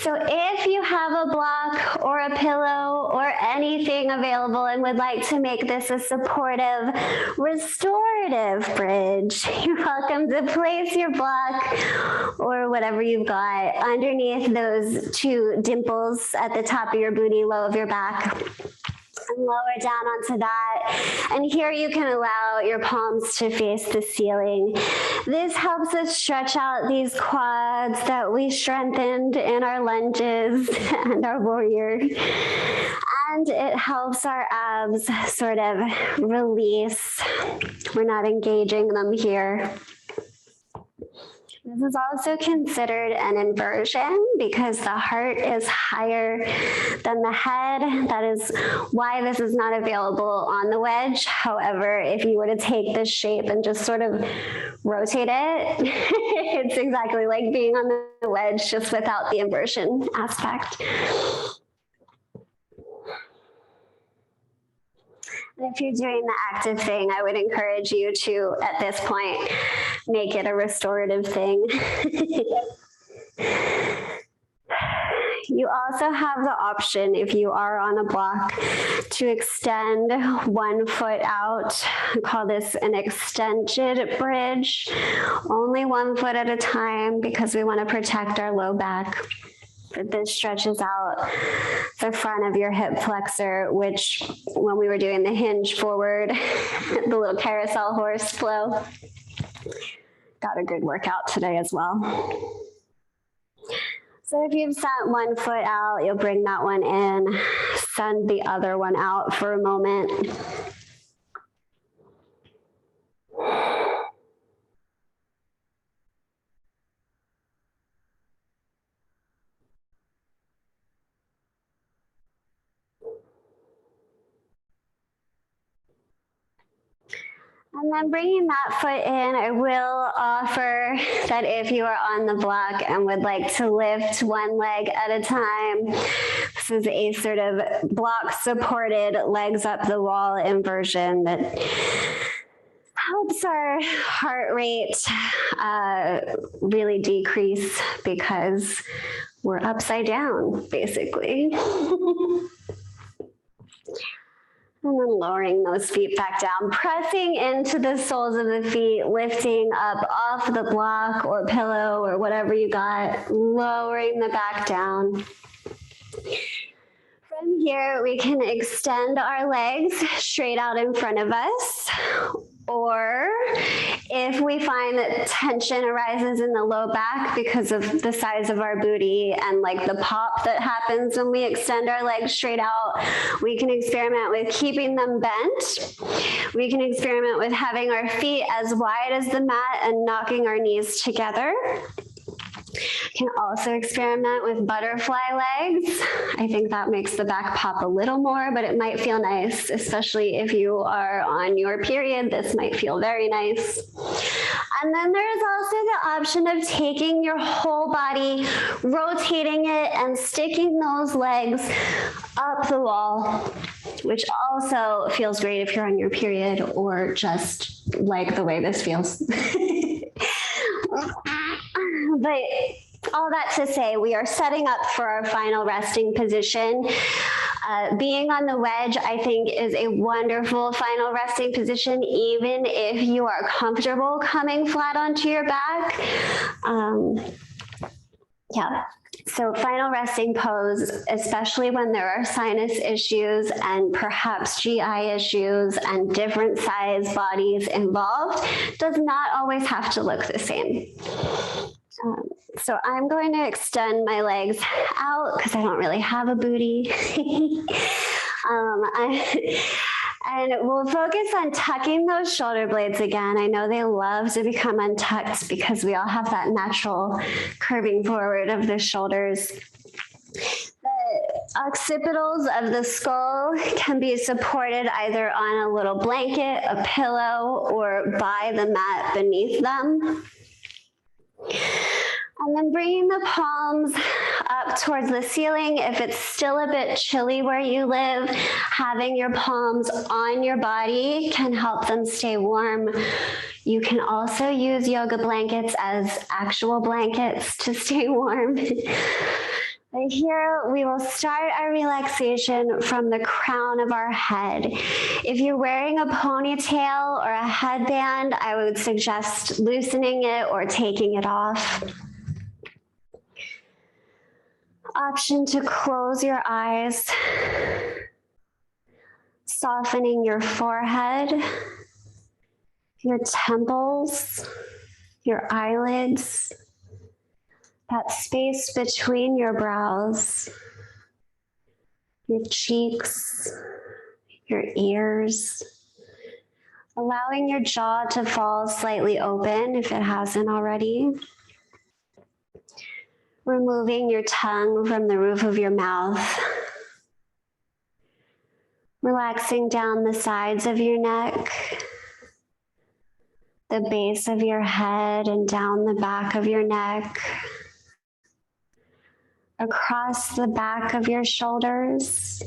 So if you have a block or a pillow or anything available and would like to make this a supportive, restorative bridge, you're welcome to place your block or whatever you've got underneath those two dimples at the top of your booty, low of your back. And lower down onto that. And here you can allow your palms to face the ceiling. This helps us stretch out these quads that we strengthened in our lunges and our warrior. And it helps our abs sort of release. We're not engaging them here. This is also considered an inversion because the heart is higher than the head. That is why this is not available on the wedge. However, if you were to take this shape and just sort of rotate it, it's exactly like being on the wedge, just without the inversion aspect. If you're doing the active thing, I would encourage you to, at this point, make it a restorative thing. You also have the option, if you are on a block, to extend 1 foot out. We call this an extended bridge, only 1 foot at a time because we want to protect our low back. But this stretches out the front of your hip flexor, which when we were doing the hinge forward, the little carousel horse flow, got a good workout today as well. So if you've sent 1 foot out, you'll bring that one in, send the other one out for a moment. And then bringing that foot in, I will offer that if you are on the block and would like to lift one leg at a time, this is a sort of block supported legs up the wall inversion that helps our heart rate really decrease because we're upside down, basically. And then lowering those feet back down, pressing into the soles of the feet, lifting up off the block or pillow or whatever you got, lowering the back down. From here, we can extend our legs straight out in front of us. Or if we find that tension arises in the low back because of the size of our booty and like the pop that happens when we extend our legs straight out, we can experiment with keeping them bent. We can experiment with having our feet as wide as the mat and knocking our knees together. Can also experiment with butterfly legs. I think that makes the back pop a little more, but it might feel nice, especially if you are on your period. This might feel very nice. And then there's also the option of taking your whole body, rotating it, and sticking those legs up the wall, which also feels great if you're on your period or just like the way this feels. But all that to say, we are setting up for our final resting position. Being on the wedge, I think, is a wonderful final resting position, even if you are comfortable coming flat onto your back. So final resting pose, especially when there are sinus issues and perhaps GI issues and different size bodies involved, does not always have to look the same. So I'm going to extend my legs out because I don't really have a booty. And we'll focus on tucking those shoulder blades again. I know they love to become untucked because we all have that natural curving forward of the shoulders. The occipitals of the skull can be supported either on a little blanket, a pillow, or by the mat beneath them. And then bringing the palms up towards the ceiling. If it's still a bit chilly where you live, having your palms on your body can help them stay warm. You can also use yoga blankets as actual blankets to stay warm. And here we will start our relaxation from the crown of our head. If you're wearing a ponytail or a headband, I would suggest loosening it or taking it off. Option to close your eyes, softening your forehead, your temples, your eyelids, that space between your brows, your cheeks, your ears, allowing your jaw to fall slightly open if it hasn't already. Removing your tongue from the roof of your mouth. Relaxing down the sides of your neck, the base of your head and down the back of your neck, across the back of your shoulders,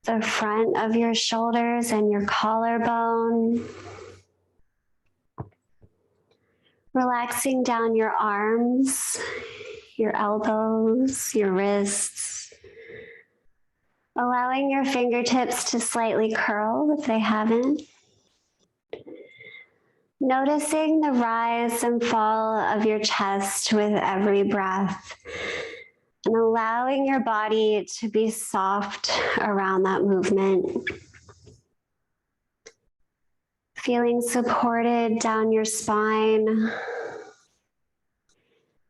the front of your shoulders and your collarbone. Relaxing down your arms, your elbows, your wrists. Allowing your fingertips to slightly curl if they haven't. Noticing the rise and fall of your chest with every breath. And allowing your body to be soft around that movement. Feeling supported down your spine.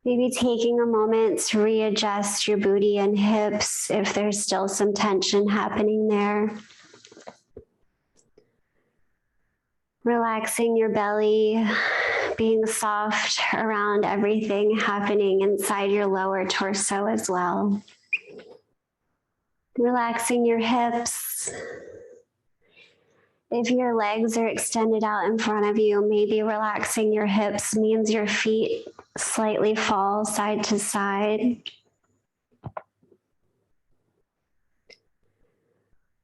Maybe taking a moment to readjust your booty and hips if there's still some tension happening there. Relaxing your belly, being soft around everything happening inside your lower torso as well. Relaxing your hips. If your legs are extended out in front of you, maybe relaxing your hips means your feet slightly fall side to side.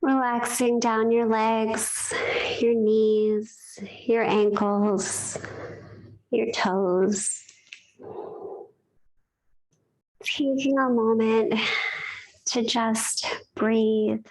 Relaxing down your legs, your knees, your ankles, your toes. Taking a moment to just breathe.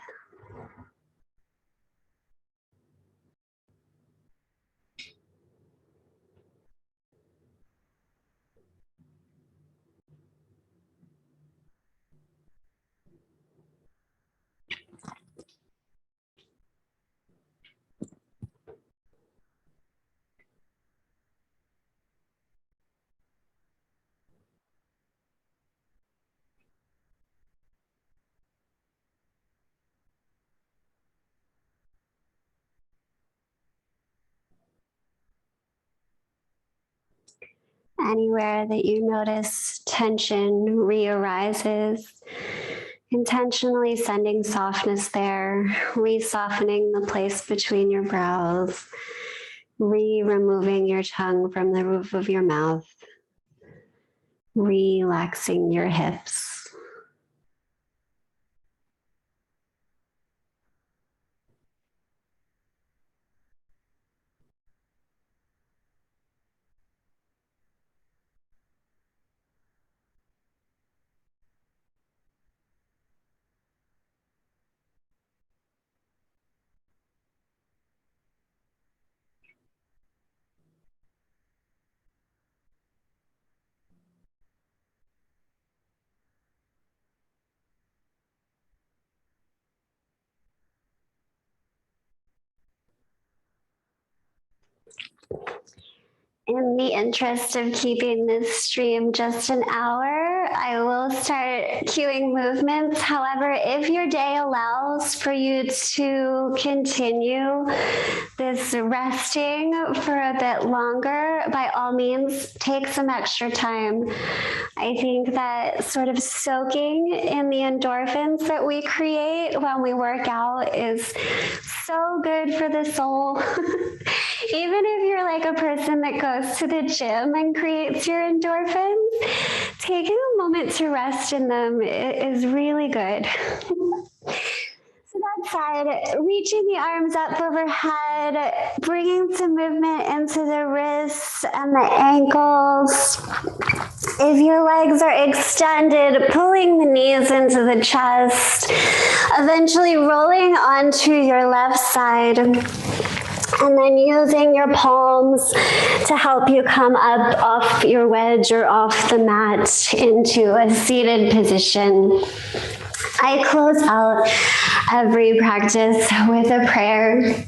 Anywhere that you notice tension re-arises, intentionally sending softness there, re-softening the place between your brows, re-removing your tongue from the roof of your mouth, relaxing your hips. In the interest of keeping this stream just an hour, I will start cueing movements. However, if your day allows for you to continue this resting for a bit longer, by all means, take some extra time. I think that sort of soaking in the endorphins that we create when we work out is so good for the soul. Even if you're like a person that goes to the gym and creates your endorphins, taking a moment to rest in them is really good. So that side, reaching the arms up overhead, bringing some movement into the wrists and the ankles. If your legs are extended, pulling the knees into the chest, eventually rolling onto your left side. And then using your palms to help you come up off your wedge or off the mat into a seated position. I close out every practice with a prayer.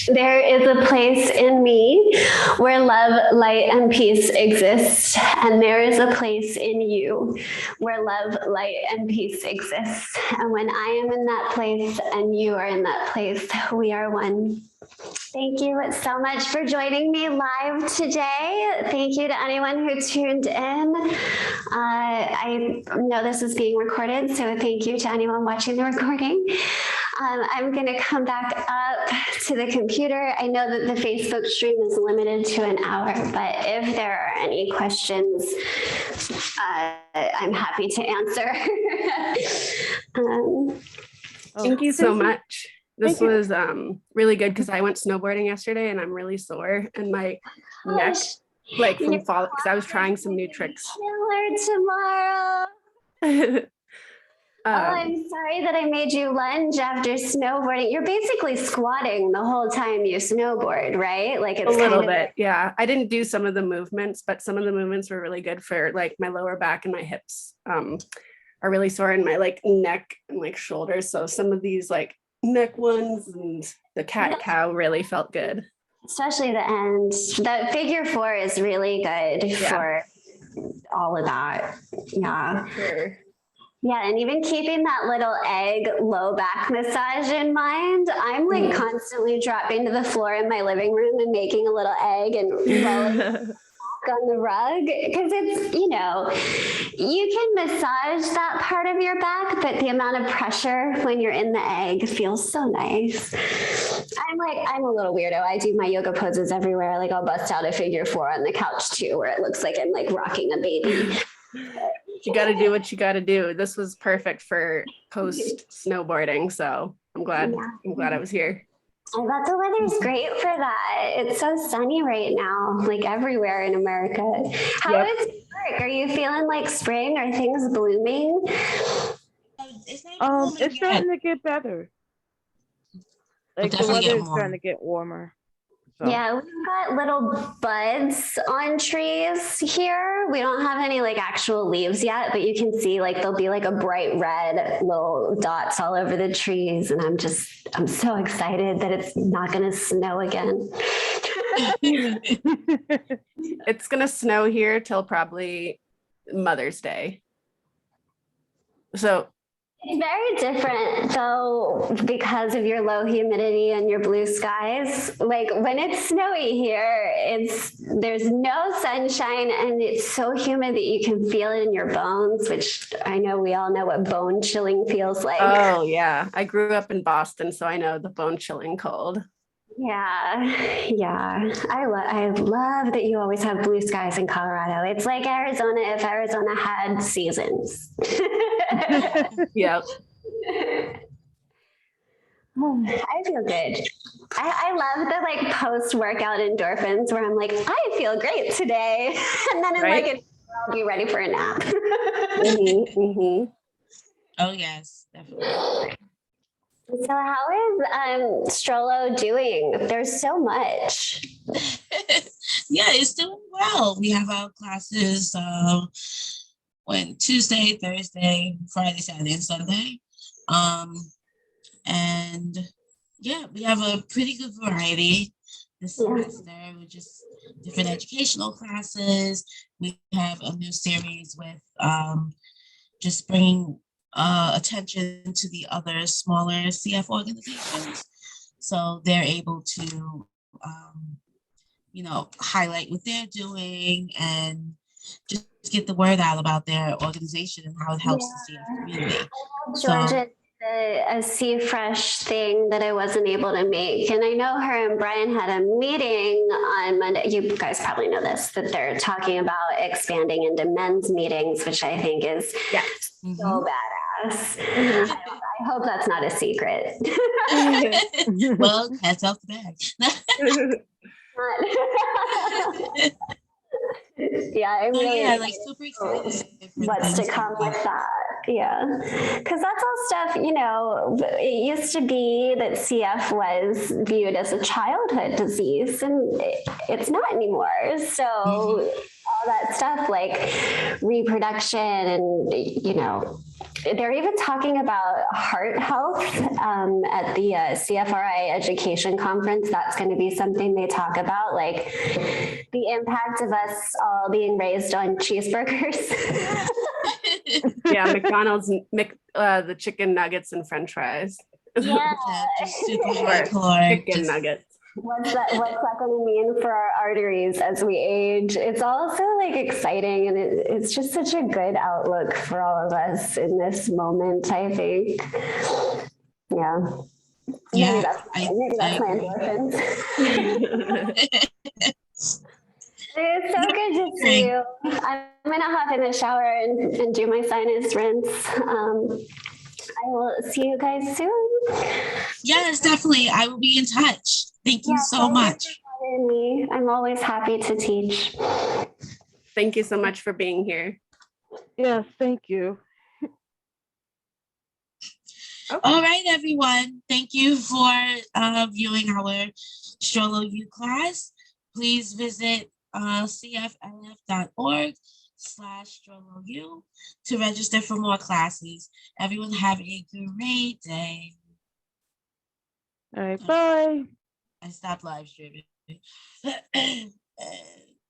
There is a place in me where love, light, and peace exist. And there is a place in you where love, light, and peace exists. And when I am in that place and you are in that place, we are one. Thank you so much for joining me live today. Thank you to anyone who tuned in. I know this is being recorded, so thank you to anyone watching the recording. I'm going to come back up to the computer. I know that the Facebook stream is limited to an hour, but if there are any questions, I'm happy to answer. Thank you so much. This was really good because I went snowboarding yesterday and I'm really sore and my neck, like from fall, because I was trying some new tricks. Tomorrow. I'm sorry that I made you lunge after snowboarding. You're basically squatting the whole time you snowboard, right? Like it's a little bit, yeah. I didn't do some of the movements, but some of the movements were really good for like my lower back and my hips are really sore and my like neck and like shoulders. So some of these like neck ones and the cat-cow really felt good. Especially the end. The figure 4 is really good for all of that. Yeah. Sure. Yeah, and even keeping that little egg low back massage in mind, I'm like constantly dropping to the floor in my living room and making a little egg and rolling on the rug because it's, you know, you can massage that part of your back, but the amount of pressure when you're in the egg feels so nice. I'm a little weirdo. I do my yoga poses everywhere. Like I'll bust out a figure 4 on the couch too, where it looks like I'm like rocking a baby. You got to do what you got to do. This was perfect for post snowboarding. So I'm glad I was here. I bet the weather's great for that. It's so sunny right now, like everywhere in America. How is New York? Are you feeling like spring? Are things blooming? It's starting to get better. Like the weather is starting to get warmer. So. Yeah, we've got little buds on trees here. We don't have any like actual leaves yet, but you can see like there'll be like a bright red little dots all over the trees. And I'm so excited that it's not going to snow again. It's going to snow here till probably Mother's Day. So it's very different though, because of your low humidity and your blue skies. Like when it's snowy here, there's no sunshine and it's so humid that you can feel it in your bones, which I know we all know what bone chilling feels like. Oh yeah. I grew up in Boston, so I know the bone chilling cold. Yeah. I love that you always have blue skies in Colorado. It's like Arizona if Arizona had seasons. Yep. I feel good. I love the like post-workout endorphins where I'm like, I feel great today. And then I'll be ready for a nap. Oh yes, definitely. So how is STROLO doing? There's so much. Yeah, it's doing well. We have our classes Tuesday, Thursday, Friday, Saturday, and Sunday. And yeah, we have a pretty good variety this semester with just different educational classes. We have a new series with just bringing attention to the other smaller CF organizations. So they're able to, highlight what they're doing and just get the word out about their organization and how it helps the CF community. Georgia, a Sea Fresh thing that I wasn't able to make. And I know her and Brian had a meeting on Monday. You guys probably know this, that they're talking about expanding into men's meetings, which I think is so badass. I hope that's not a secret. Well, cat's out the bag. Yeah, I'm really super excited. What's to come with that. Yeah, because that's all stuff, it used to be that CF was viewed as a childhood disease and it's not anymore. So all that stuff like reproduction and, they're even talking about heart health at the CFRI education conference. That's going to be something they talk about, like the impact of us all being raised on cheeseburgers. Yeah, McDonald's, the chicken nuggets and French fries. Yeah, just super hardcore chicken nuggets. what's that going to mean for our arteries as we age? It's also like exciting, and it's just such a good outlook for all of us in this moment, I think. Yeah. Yeah, Maybe that's my endorphins. It's so good to see you. I'm gonna hop in the shower and do my sinus rinse. I will see you guys soon. Yes, definitely. I will be in touch. Thank you so much. Me. I'm always happy to teach. Thank you so much for being here. Yes, thank you. Okay. All right, everyone. Thank you for viewing our STROLO-U class. Please visit cflf.org/STROLO-U to register for more classes. Everyone have a great day. All right, bye. I stopped live streaming.